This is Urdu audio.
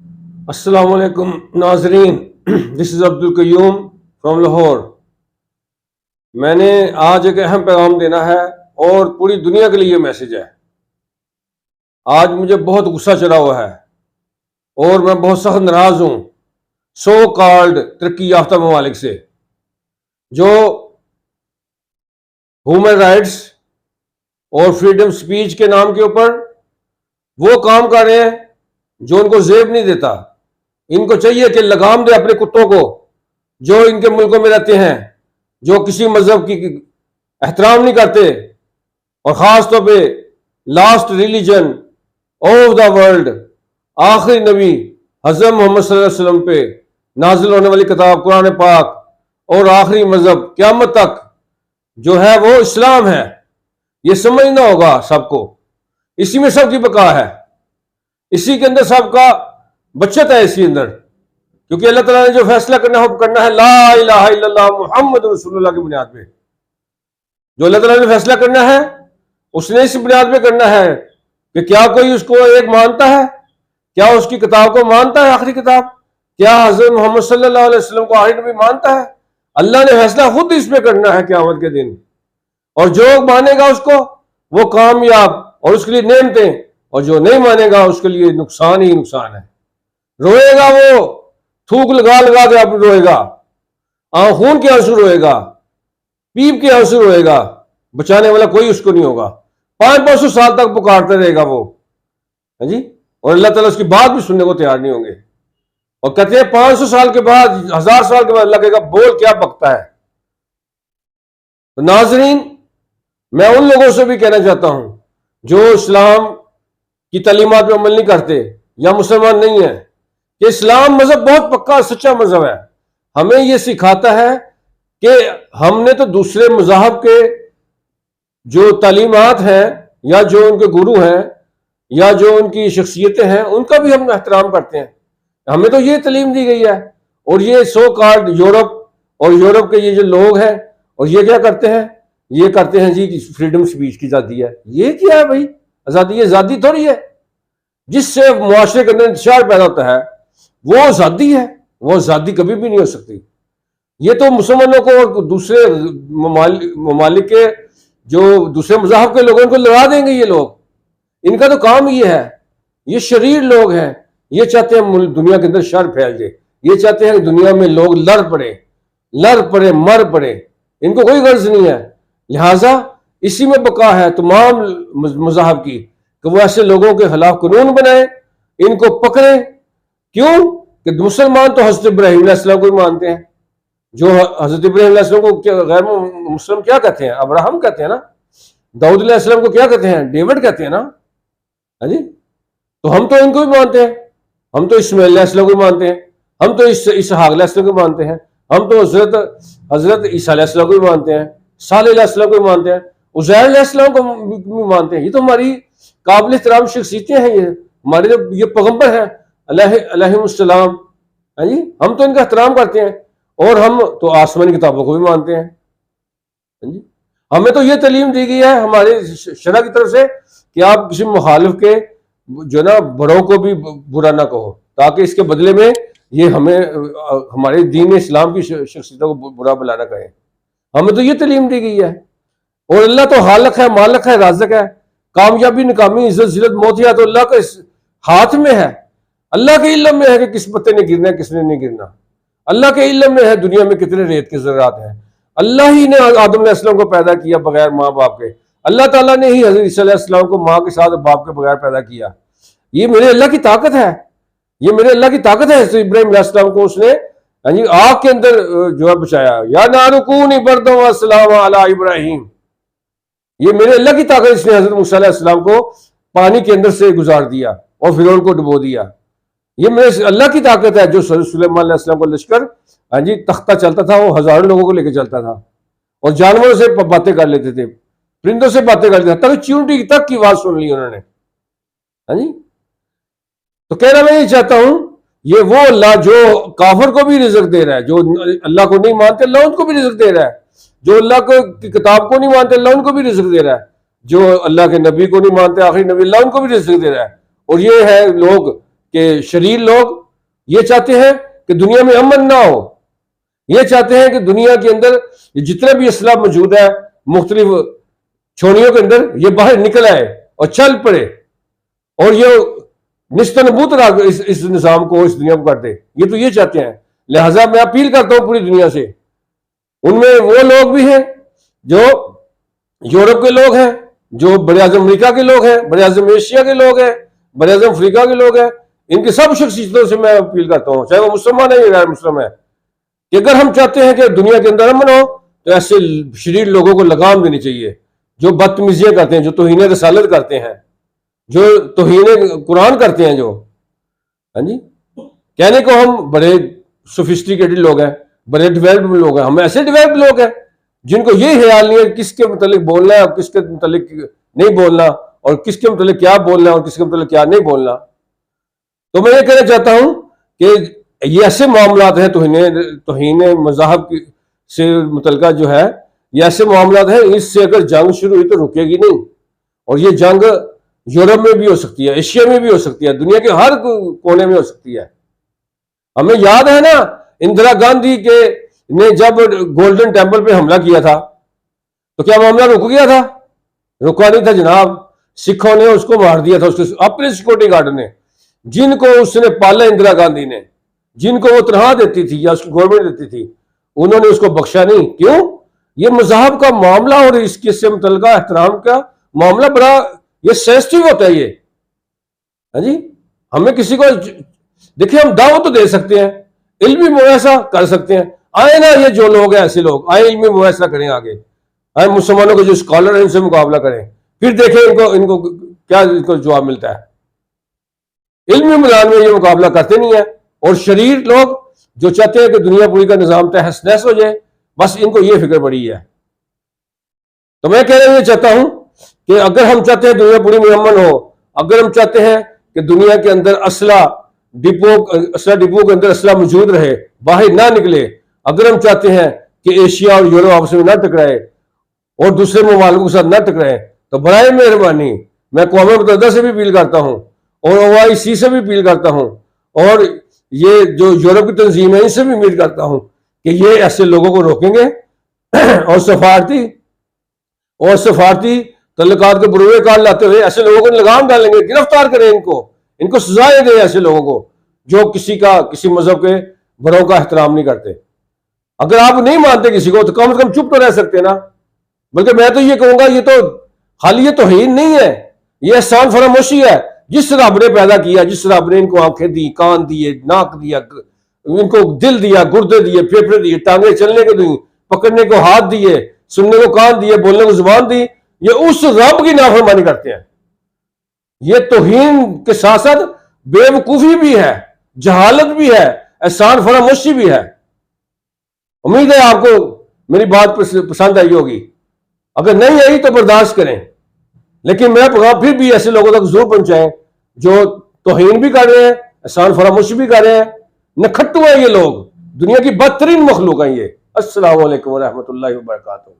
السلام علیکم ناظرین، دس از عبد القیوم فرام لاہور۔ میں نے آج ایک اہم پیغام دینا ہے اور پوری دنیا کے لیے یہ میسج ہے۔ آج مجھے بہت غصہ چڑھا ہوا ہے اور میں بہت سخت ناراض ہوں سو کالڈ ترقی یافتہ ممالک سے، جو ہیومن رائٹس اور فریڈم سپیچ کے نام کے اوپر وہ کام کر رہے ہیں جو ان کو زیب نہیں دیتا۔ ان کو چاہیے کہ لگام دے اپنے کتوں کو جو ان کے ملکوں میں رہتے ہیں، جو کسی مذہب کی احترام نہیں کرتے، اور خاص طور پہ last religion of the world, آخری نبی حضرت محمد صلی اللہ علیہ وسلم پہ نازل ہونے والی کتاب قرآن پاک، اور آخری مذہب قیامت تک جو ہے وہ اسلام ہے۔ یہ سمجھنا ہوگا سب کو، اسی میں سب کی بقا ہے، اسی کے اندر سب کا بچت ہے، اسی اندر، کیونکہ اللہ تعالیٰ نے جو فیصلہ کرنا ہے لا الہ الا اللہ محمد رسول اللہ کی بنیاد پہ۔ جو اللہ تعالیٰ نے فیصلہ کرنا ہے اس نے اس بنیاد پہ کرنا ہے کہ کیا کوئی اس کو ایک مانتا ہے، کیا اس کی کتاب کو مانتا ہے، آخری کتاب، کیا حضرت محمد صلی اللہ علیہ وسلم کو آخری نبی مانتا ہے۔ اللہ نے فیصلہ خود اس پہ کرنا ہے قیامت کے دن، اور جو مانے گا اس کو وہ کامیاب اور اس کے لیے نعمتیں، اور جو نہیں مانے گا اس کے لیے نقصان ہی نقصان ہے۔ روئے گا وہ، تھوک لگا لگا کے آپ روئے گا، خون کے آنسو روئے گا، پیپ کے آنسو روئے گا، بچانے والا کوئی اس کو نہیں ہوگا۔ 500 سال تک پکارتا رہے گا وہ، جی، اور اللہ تعالیٰ اس کی بات بھی سننے کو تیار نہیں ہوں گے، اور کہتے ہیں 500 سال کے بعد، 1000 سال کے بعد اللہ کہے گا بول کیا بکتا ہے۔ تو ناظرین، میں ان لوگوں سے بھی کہنا چاہتا ہوں جو اسلام کی تعلیمات پہ عمل نہیں کرتے یا مسلمان نہیں ہیں، کہ اسلام مذہب بہت پکا سچا مذہب ہے۔ ہمیں یہ سکھاتا ہے کہ ہم نے تو دوسرے مذاہب کے جو تعلیمات ہیں یا جو ان کے گرو ہیں یا جو ان کی شخصیتیں ہیں ان کا بھی ہم احترام کرتے ہیں۔ ہمیں تو یہ تعلیم دی گئی ہے، اور یہ سو کالڈ یورپ اور یورپ کے یہ جو لوگ ہیں، اور یہ کیا کرتے ہیں، یہ کرتے ہیں جی فریڈم سپیچ کی آزادی ہے۔ یہ کیا ہے بھائی؟ آزادی، یہ آزادی تھوڑی ہے۔ جس سے معاشرے کے اندر انتشار پیدا ہوتا ہے وہ آزادی ہے، وہ آزادی کبھی بھی نہیں ہو سکتی۔ یہ تو مسلمانوں کو اور دوسرے ممالک کے جو دوسرے مذاہب کے لوگوں کو لڑا دیں گے۔ یہ لوگ، ان کا تو کام یہ ہے، یہ شریر لوگ ہیں، یہ چاہتے ہیں دنیا کے اندر شر پھیل جائے، یہ چاہتے ہیں کہ دنیا میں لوگ لڑ پڑے مر پڑے، ان کو کوئی غرض نہیں ہے۔ لہٰذا اسی میں بقا ہے تمام مذاہب کی کہ وہ ایسے لوگوں کے خلاف قانون بنائیں، ان کو پکڑیں۔ کیوں کہ مسلمان تو حضرت ابراہیم علیہ السلام کو ہی مانتے ہیں، جو حضرت ابراہیم علیہ السلام کو غیر مسلم کیا کہتے ہیں؟ ابراہم کہتے ہیں نا۔ داؤد علیہ السلام کو کیا کہتے ہیں؟ ڈیوڈ کہتے ہیں نا، ہاں جی۔ تو ہم تو ان کو بھی مانتے ہیں، ہم تو اسماعیل علیہ السلام کو بھی مانتے ہیں، ہم تو اسحاق علیہ السلام کو بھی مانتے ہیں، ہم تو حضرت عیسیٰ علیہ السلام کو بھی مانتے ہیں، صالح علیہ السلام کو بھی مانتے ہیں، عزیر علیہ السلام کو بھی مانتے ہیں۔ یہ تو ہماری قابل احترام شخصیتیں ہیں، یہ ہمارے یہ پیغمبر ہیں علیہ السلام، ہاں جی۔ ہم تو ان کا احترام کرتے ہیں، اور ہم تو آسمانی کتابوں کو بھی مانتے ہیں، ہاں جی۔ ہمیں تو یہ تعلیم دی گئی ہے ہمارے شرع کی طرف سے کہ آپ کسی مخالف کے جو نا بڑوں کو بھی برا نہ کہو، تاکہ اس کے بدلے میں یہ ہمیں ہمارے دین اسلام کی شخصیتوں کو برا بلا نہ کہیں۔ ہمیں تو یہ تعلیم دی گئی ہے، اور اللہ تو خالق ہے، مالک ہے، رازق ہے۔ کامیابی ناکامی، عزت ذلت، موت یا تو اللہ کے ہاتھ میں ہے۔ اللہ کے علم میں ہے کہ کس پتے نے گرنا ہے، کس نے نہیں گرنا۔ اللہ کے علم میں ہے دنیا میں کتنے ریت کے ذرات ہیں۔ اللہ ہی نے آدم علیہ السلام کو پیدا کیا بغیر ماں باپ کے۔ اللہ تعالیٰ نے ہی حضرت عیسیٰ علیہ السلام کو ماں کے ساتھ باپ کے بغیر پیدا کیا۔ یہ میرے اللہ کی طاقت ہے، یہ میرے اللہ کی طاقت ہے۔ حضرت ابراہیم علیہ السلام کو اس نے آگ کے اندر جو ہے بچایا، یا نار کونی بردا وسلام علی ابراہیم۔ یہ میرے اللہ کی طاقت، اس نے حضرت موسیٰ علیہ السلام کو پانی کے اندر سے گزار دیا اور فرعون کو ڈبو دیا۔ یہ میرے اللہ کی طاقت ہے جو سلیمان علیہ السلام کو لشکر تختہ چلتا تھا، وہ ہزاروں لوگوں کو لے کے چلتا تھا، اور جانوروں سے باتیں کر لیتے تھے، پرندوں سے باتیں کر لیتے تھے، تک چیونٹی تک کی آواز سن لی انہوں نے، ہاں جی۔ تو کہنا میں یہ چاہتا ہوں، یہ وہ اللہ جو کافر کو بھی رزق دے رہا ہے، جو اللہ کو نہیں مانتے اللہ ان کو بھی رزق دے رہا ہے، جو اللہ کی کتاب کو نہیں مانتے اللہ ان کو بھی رزق دے رہا ہے، جو اللہ کے نبی کو نہیں مانتے آخری نبی اللہ ان کو بھی رزق دے رہا ہے۔ اور یہ ہے لوگ کہ شریر لوگ یہ چاہتے ہیں کہ دنیا میں امن نہ ہو، یہ چاہتے ہیں کہ دنیا کے اندر جتنا بھی اسلحہ موجود ہے مختلف چھوڑیوں کے اندر، یہ باہر نکل آئے اور چل پڑے اور یہ نشت نبوت اس نظام کو، اس دنیا کو کر دے. یہ تو یہ چاہتے ہیں. لہٰذا میں اپیل کرتا ہوں پوری دنیا سے، ان میں وہ لوگ بھی ہیں جو یورپ کے لوگ ہیں، جو بر اعظم امریکہ کے لوگ ہیں، بر اعظم ایشیا کے لوگ ہیں، بر اعظم افریقہ کے لوگ ہیں، ان کے سب شخصیتوں سے میں اپیل کرتا ہوں، چاہے وہ مسلمان ہے یا غیر مسلم ہے، کہ اگر ہم چاہتے ہیں کہ دنیا کے اندر امن ہو تو ایسے شریر لوگوں کو لگام دینی چاہیے، جو بدتمیزیاں کرتے ہیں، جو توہین رسالت کرتے ہیں، جو توہین قرآن کرتے ہیں، جو ہاں جی کہنے کو ہم بڑے سوفسٹیکیٹڈ لوگ ہیں، بڑے ڈیولپڈ لوگ ہیں، ہم ایسے ڈیولپڈ لوگ ہیں جن کو یہ خیال نہیں ہے کس کے متعلق بولنا ہے اور کس کے متعلق نہیں بولنا، اور کس کے متعلق کیا بولنا ہے اور کس کے متعلق کیا نہیں بولنا. تو میں یہ کہنا چاہتا ہوں کہ یہ ایسے معاملات ہیں توہین مذاہب سے متعلقہ جو ہے، یہ ایسے معاملات ہیں، اس سے اگر جنگ شروع ہوئی تو رکے گی نہیں، اور یہ جنگ یورپ میں بھی ہو سکتی ہے، ایشیا میں بھی ہو سکتی ہے، دنیا کے ہر کونے میں ہو سکتی ہے. ہمیں یاد ہے نا اندرا گاندھی نے جب گولڈن ٹیمپل پہ حملہ کیا تھا تو کیا معاملہ رک گیا تھا؟ رکا نہیں تھا جناب. سکھوں نے اس کو مار دیا تھا، اس کے اپنے سیکورٹی گارڈ نے، جن کو اس نے پالا اندرا گاندھی نے، جن کو وہ تنخواہ دیتی تھی یا اس کی گورنمنٹ دیتی تھی، انہوں نے اس کو بخشا نہیں. کیوں؟ یہ مذہب کا معاملہ اور اس کے سے متعلقہ احترام کا معاملہ بڑا یہ سینسٹیو ہوتا ہے. یہ ہاں جی ہمیں کسی کو دیکھیں، ہم دعوت تو دے سکتے ہیں، علمی مباحثہ کر سکتے ہیں، آئے نا یہ جو لوگ ہیں ایسے لوگ آئے علمی مباحثہ کریں، آگے آئے مسلمانوں کے جو اسکالر ہیں ان سے مقابلہ کریں، پھر دیکھیں ان کو کیا جواب ملتا ہے. علمی میدان میں یہ مقابلہ کرتے نہیں ہیں، اور شریر لوگ جو چاہتے ہیں کہ دنیا پوری کا نظام تہس نہس ہو جائے، بس ان کو یہ فکر پڑی ہے. تو میں کہنا یہ چاہتا ہوں کہ اگر ہم چاہتے ہیں دنیا پوری میں امن ہو، اگر ہم چاہتے ہیں کہ دنیا کے اندر اسلحہ ڈپو کے اندر اسلحہ موجود رہے، باہر نہ نکلے، اگر ہم چاہتے ہیں کہ ایشیا اور یورپ آپس میں نہ ٹکرائے اور دوسرے ممالکوں کے ساتھ نہ ٹکرائے، تو برائے مہربانی میں اقوام متحدہ سے بھی اپیل کرتا ہوں اور OIC سے بھی اپیل کرتا ہوں اور یہ جو یورپ کی تنظیم ہے ان سے بھی امید کرتا ہوں کہ یہ ایسے لوگوں کو روکیں گے اور سفارتی تعلقات کے بروئے کار لاتے ہوئے ایسے لوگوں کو لگام ڈالیں گے، گرفتار کریں، ان کو سزائیں دیں ایسے لوگوں کو جو کسی مذہب کے بڑوں کا احترام نہیں کرتے. اگر آپ نہیں مانتے کسی کو تو کم از کم چپ تو رہ سکتے نا. بلکہ میں تو یہ کہوں گا یہ تو خالی یہ توہین نہیں ہے، یہ احسان فراموشی ہے. جس رب نے پیدا کیا، جس رب نے ان کو آنکھیں دی، کان دیے، ناک دیا، ان کو دل دیا، گردے دیے، پھیپھڑے دیے، ٹانگیں چلنے کو دی، پکڑنے کو ہاتھ دیے، سننے کو کان دیے، بولنے کو زبان دی، یہ اس رب کی نافرمانی کرتے ہیں. یہ توہین کے ساتھ ساتھ بے وقوفی بھی ہے، جہالت بھی ہے، احسان فراموشی بھی ہے. امید ہے آپ کو میری بات پسند آئی ہوگی، اگر نہیں آئی تو برداشت کریں، لیکن میرا پیغام پھر بھی ایسے لوگوں تک ضرور پہنچائیں جو توہین بھی کر رہے ہیں، احسان فراموشی بھی کر رہے ہیں. نکھٹو ہیں یہ لوگ، دنیا کی بدترین مخلوق ہیں یہ. السلام علیکم ورحمۃ اللہ وبرکاتہ.